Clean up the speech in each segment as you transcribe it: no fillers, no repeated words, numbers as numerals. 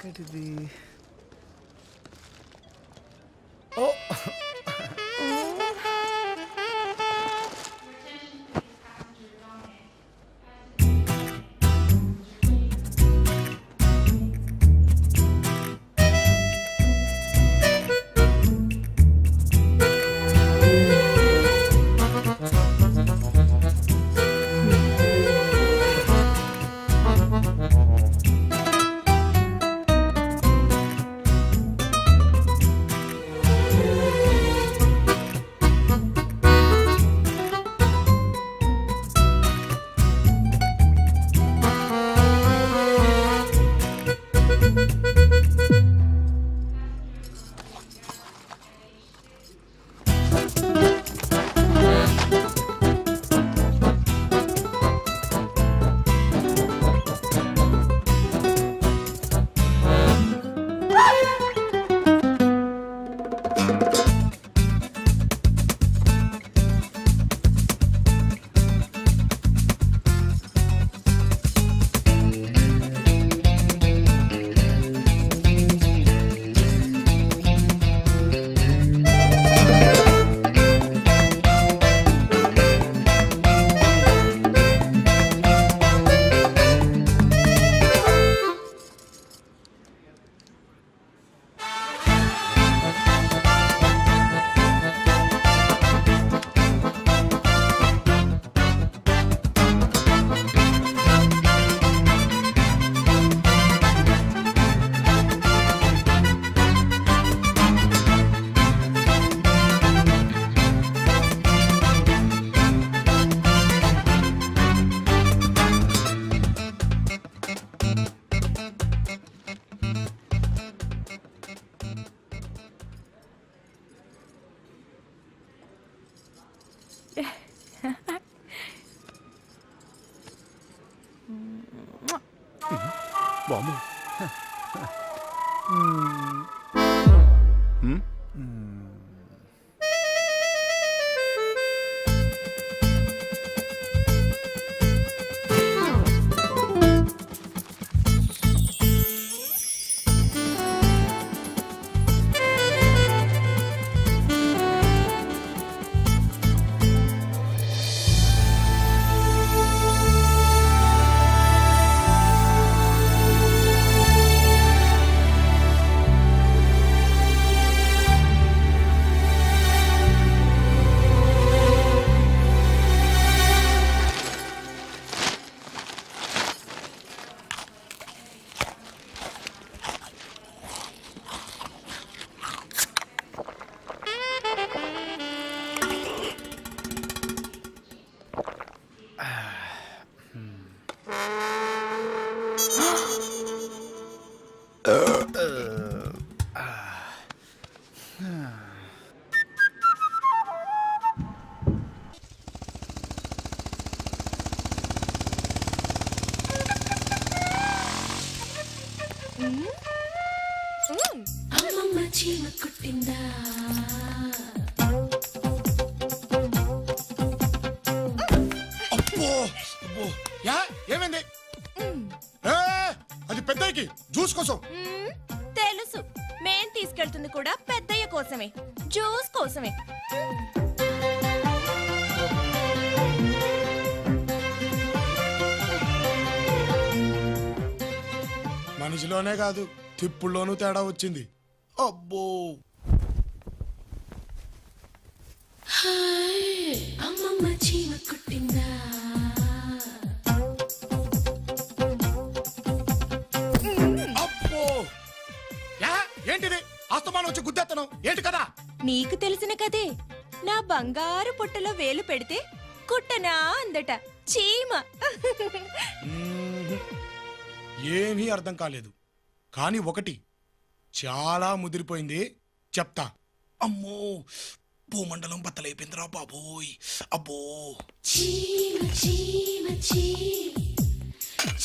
ఏంటిది? ఓ బాబు అమ్మమ్మ చీమ కుట్టిందా అబ్బో అబ్బో యా ఏమైంది అది పెద్దకి జ్యూస్ కోసం తెలుసు మేం తీసుకెళ్తుంది కూడా పెద్దయ్య కోసమే జ్యూస్ కోసమే మనిషిలోనే కాదు తిప్పుల్లోనూ తేడా వచ్చింది అబ్బో అమ్మమ్మ చీమ కుట్టిందా అబ్బో యా ఏంటిది ఆస్తమానం వచ్చి గుద్దేత్తను ఏంటి కదా నీకు తెలిసిన కదే నా బంగారు పుట్టలో వేలు పెడితే కుట్టనా అందట చీమ ఏమీ అర్థం కాలేదు కానీ ఒకటి చాలా ముదిరిపోయింది చెప్తా అమ్మో భూమండలం బత్తలైపోయిందిరా బాబోయ్ అబ్బో చీమ చీమ చీమ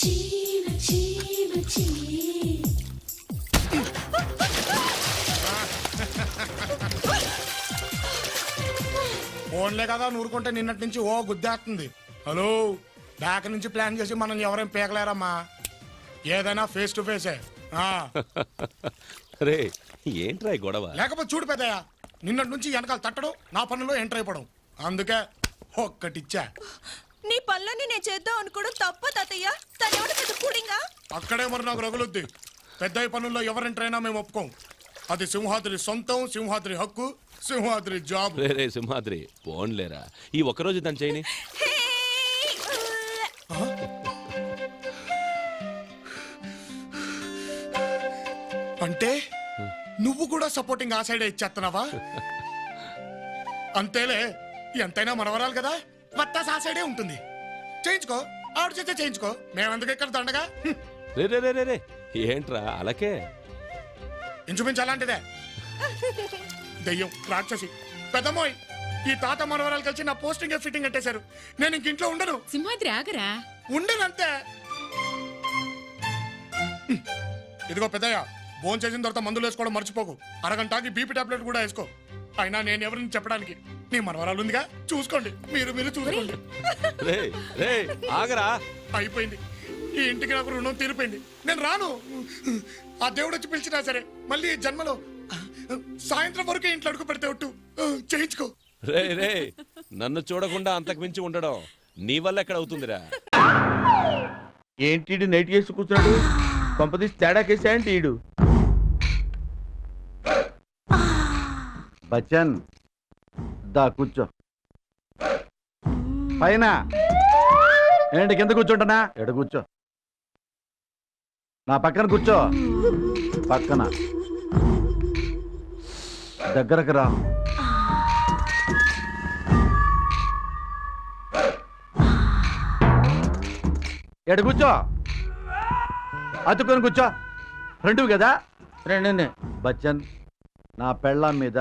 చీమ చీమ చీమ ఫోన్లే కదా నూరుకుంటే నిన్నటి నుంచి ఓ గుద్దేస్తుంది హలో బ్యాక్ నుంచి ప్లాన్ చేసి మనం ఎవరేం పీకలేరమ్మా ఏదైనా ఫేస్ టు ఫేసే ఆ, రే ఏంట్రా ఈ గొడవ? లేకపోతే చూడు పెద్దయ్య, నిన్నటి నుంచి వెనకాల తట్టడం, నా పనుల్లో ఎంటర్ అయిపోవడం. అందుకే ఒక్కటిచ్చా. నీ పనులన్నీ నేను చేద్దాం అనుకోవడం తప్ప తాతయ్య. తనేవాడు పెద్ద కూడింగా. అక్కడే మరి నాకు రగులుద్ది. పెద్దయ్య పనుల్లో ఎవరు ఎంటర్ అయినా మేము ఒప్పుకోం. అది సింహాద్రి సొంతం, సింహాద్రి హక్కు, సింహాద్రి జాబ్. రే సింహాద్రి పోన్లేరా, ఈ ఒక్కరోజు దాని చేయని. హే! అంటే నువ్వు కూడా సపోర్టింగ్ ఆ సైడే ఇచ్చేస్తున్నావా? అంతేలే, ఎంతైనా మనవరాలు కదా, వత్తాస్ ఆ సైడే ఉంటుంది. చేయించుకో, ఆవిడ చేస్తే చేయించుకో, మేమెందుకు ఇక్కడ దండగా. రే రే రే రే రే ఏంట్రా అలాకే? ఇంచుమించు అలాంటిదే. దెయ్యం, రాక్షసి, పెద్దమ్మోయ్, ఈ తాత మనవరాలు కలిసి నా పోస్టింగ్ ఫిట్టింగ్ కట్టేశారు. నేను ఇంక ఇంట్లో ఉండను. సింహాద్రి ఆగరా. ఉండనంతే. ఇదిగో పెద్దయ్య, భోజనం చేసిన తర్వాత మందులు వేసుకోవడం మర్చిపోకు. అరగంటకి బీపీ టాబ్లెట్ కూడా వేసుకో. అయినా నేను ఎవరిని చెప్పడానికి, నీ మనవరాలు ఉందిగా, చూసుకోండి. మీరు చూసుకోండి. రే రే ఆగరా. అయిపోయింది, ఈ ఇంటికి నాకు రుణం తీరిపోయింది. నేను రాను. ఆ దేవుడు వచ్చి పిలిచినా సరే మళ్ళీ ఈ జన్మలో సాయంత్రం వరకు ఇంట్లో అడుగు పెడితే ఒట్టు చేయించుకో. రే రే నన్ను చూడకుండా అంతకు మించి ఉండడం నీ వల్ల ఎక్కడ అవుతుందిరా? ఏంటి నైట్ చేసి కూర్చున్నాడు? కొంపతీసి తేడాకేసా ఏంటి ఈడు? బచ్చన్ దా కూర్చో. పైన ఏంటి కింద కూర్చుంటానా? ఎడ కూర్చో. నా పక్కన కూర్చో. పక్కన దగ్గరకు రా. ఎడ కూర్చో. అతుక్కొని కూర్చో. ఫ్రెండ్ కదా? ఫ్రెండ్. బచ్చన్, నా పెళ్ళాం మీద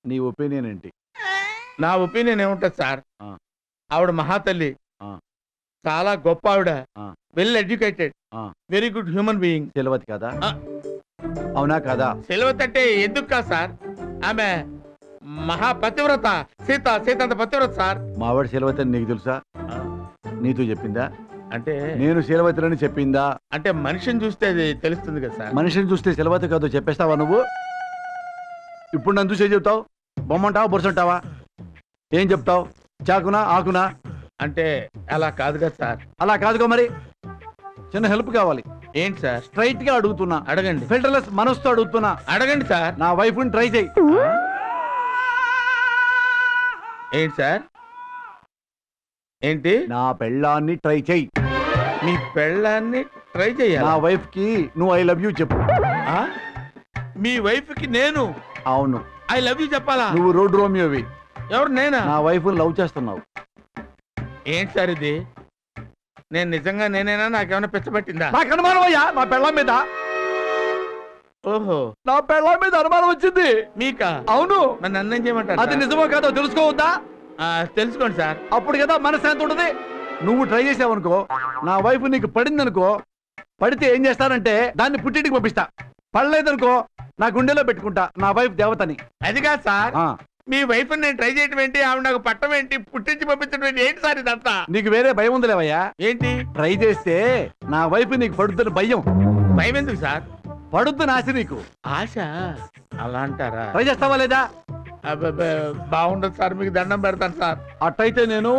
నీ ఒపీనియన్ ఏంటి? నా ఒపీనియన్ ఏముంటది సార్, ఆ. ఆవిడ మహాతల్లి, ఆ. చాలా గొప్ప ఆవిడ, ఆ. వెల్ ఎడ్యుకేటెడ్, ఆ. Very good human being. సెలవతి కదా? ఆ. అవునా కదా? సెలవత్ అంటే ఎందుకు కాదు సార్, ఆమె మహాపతివ్రత. సీత అంత పతివ్రత సార్. మావాడు శీలవతి అని నీకు తెలుసా? నీతో చెప్పిందా? అంటే నేను శీలవతిని చెప్పిందా? అంటే మనిషిని చూస్తే అది తెలుస్తుంది కదా సార్. మనిషిని చూస్తే శీలవతి కాదో చెప్పేస్తావా నువ్వు? ఇప్పుడు నన్ను చూసే చెప్తావు? బొమ్మంటావా బొరుసంటావా? ఏం చెప్తావు? చాకునా ఆకునా? అంటే అలా కాదు కదా సార్. అలా కాదుగా మరి. చిన్న హెల్ప్ కావాలి. ఏంటి సార్? స్ట్రైట్ గా అడుగుతున్నా. అడగండి. ఫిల్టర్లెస్ మనసుతో అడుగుతున్నా. అడగండి సార్. నా వైఫ్ ని ట్రై చేయి. ఏంటి సార్? ఏంటి? నా పెళ్ళాన్ని ట్రై చేయి. మీ పెళ్ళాన్ని ట్రై చేయాలి? నా వైఫ్ కి నువ్వు ఐ లవ్ యూ చెప్పు. ఆ? మీ వైఫ్ కి నేను అవును. ఐ లవ్ యూ చెప్పాలా? నువ్వు రోడ్ రోమియోవి. ఎవరు? నేనా? నా వైఫ్ లవ్ చేస్తున్నావు. ఏంటి సార్ ఇది? నేను నిజంగా నేనేనా? నాకేమైనా పిచ్చబట్టిందా? నాకు అనుమానం అయ్యా నా పెళ్ళాం మీద. ఓహో, నా పెళ్ళాం మీద అనుమానం వచ్చింది. మీకా? అవును. మరి నన్ను ఏం చేయమంటారు? అది నిజమో కాదో తెలుసుకోవద్దా? తెలుసుకోండి సార్. అప్పుడు కదా మనశ్శాంతి ఉంటుంది. నువ్వు ట్రై చేసావనుకో, నా వైఫ్ నీకు పడింది అనుకో, పడితే ఏం చేస్తానంటే దాన్ని పుట్టింటికి పంపిస్తా. పడలేదనుకో నా గుండెలో పెట్టుకుంటా నా వైఫ్ దేవతని. అది కాదు సార్, ఆ, మీ వైఫ్ నేను ట్రై చేయటం ఏంటి, ఆవిడ నాకు పట్టం ఏంటి, పుట్టించి పంపించడం ఏంటి? ఏంటి సార్ ఇదంతా? నీకు వేరే భయం ఉందిలేవయ్యా. ఏంటి ట్రై చేస్తే నా వైఫ్ నీకు పడుతున్న భయం. భయం ఎందుకు సార్? పడుతున్న ఆశ నీకు. ఆశ? అలా అంటారా? ట్రై చేస్తావా లేదా? అబ్బబ్బే, బాగుండదు సార్, మీకు దండం పెడతాను సార్. అట్టయితే నేను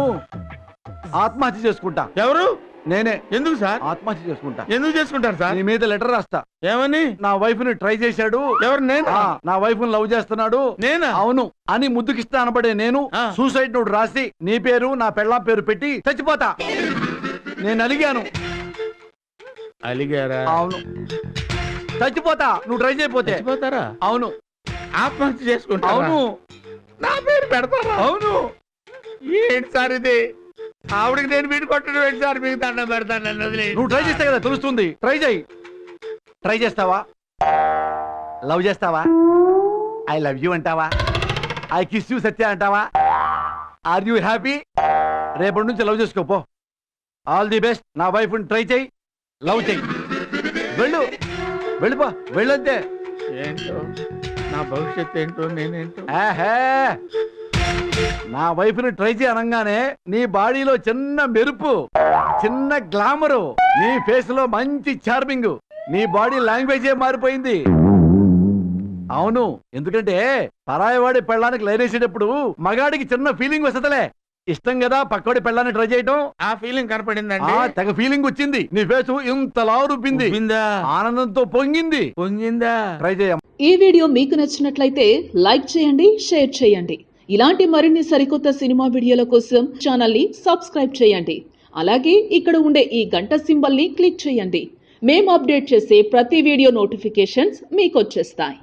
ఆత్మహత్య చేసుకుంటా. ఎవరు? నేనే. ఎందుకు సార్ ఆత్మహత్య చేసుకుంటా. ఎందుకు చేసుకుంటారు సార్? నీ మీద లెటర్ రాస్తా. ఏమని? నా వైఫ్ ని ట్రై చేశాడు. ఎవరు? నేను? నా వైఫ్ ని లవ్ చేస్తున్నాడు. నేనా? అవును అని ముద్దుకిస్తా అనబడే నేను సూసైడ్ నోట్ రాసి నీ పేరు నా పెళ్ళాం పేరు పెట్టి చచ్చిపోతా. నేను అలిగాను. అలిగారా? అవును, చచ్చిపోతా నువ్వు ట్రై చేయకపోతే. చచ్చిపోతారా? అవును. ఆత్మహత్య చేసుకుంటా? అవును. నా పేరు పెడతారా? అవును. ఏంటి సార్ ఇది? ఆవిడకి నేను వీడి కొట్టడం ఏంటి సార్? మీకు దండం పెడతాను, నన్ను వదిలేయండి. నువ్వు ట్రై చేస్తే కదా తెలుస్తుంది. ట్రై చేయి. ట్రై చేస్తావా? లవ్ చేస్తావా? ఐ లవ్ యూ అంటావా? ఐ కిస్ యూ సత్య అంటావా? Are you happy? రేపటి నుంచి లవ్ చేసుకోపో. All the best. నా వైఫ్ ట్రై చేయి, లవ్ చేయి. వెళ్ళు, వెళ్ళిపో, వెళ్ళంతే. ఏంటో నా భవిష్యత్తు ఏంటో, నేనేంటో. నా వైఫ్ ని ట్రై చేయి అనగానే నీ బాడీలో చిన్న మెరుపు, చిన్న గ్లామరు, నీ ఫేస్ లో మంచి చార్మింగ్, నీ బాడీ లాంగ్వేజే మారిపోయింది. అవును, ఎందుకంటే పరాయవాడి పెళ్ళానికి లైనేసేటప్పుడు మగాడికి చిన్న ఫీలింగ్ వస్తలే. ఇష్టం కదా పక్కోడి పెళ్ళాన్ని ట్రై చేయటం. ఆ ఫీలింగ్ కనపడిందండి. తెగ ఫీలింగ్ వచ్చింది. నీ ఫేసు ఇంతలా రుబ్బింది, ఆనందంతో పొంగింది. పొంగిందా? ట్రై చేయ. ఈ వీడియో మీకు నచ్చినట్లయితే లైక్ చేయండి, షేర్ చేయండి. ఇలాంటి మరిన్ని సరికొత్త సినిమా వీడియోల కోసం ఛానల్ ని సబ్స్క్రైబ్ చేయండి. అలాగే ఇక్కడ ఉండే ఈ గంట సింబల్ ని క్లిక్ చేయండి. మేము అప్డేట్ చేసే ప్రతి వీడియో నోటిఫికేషన్స్ మీకు వచ్చేస్తాయి.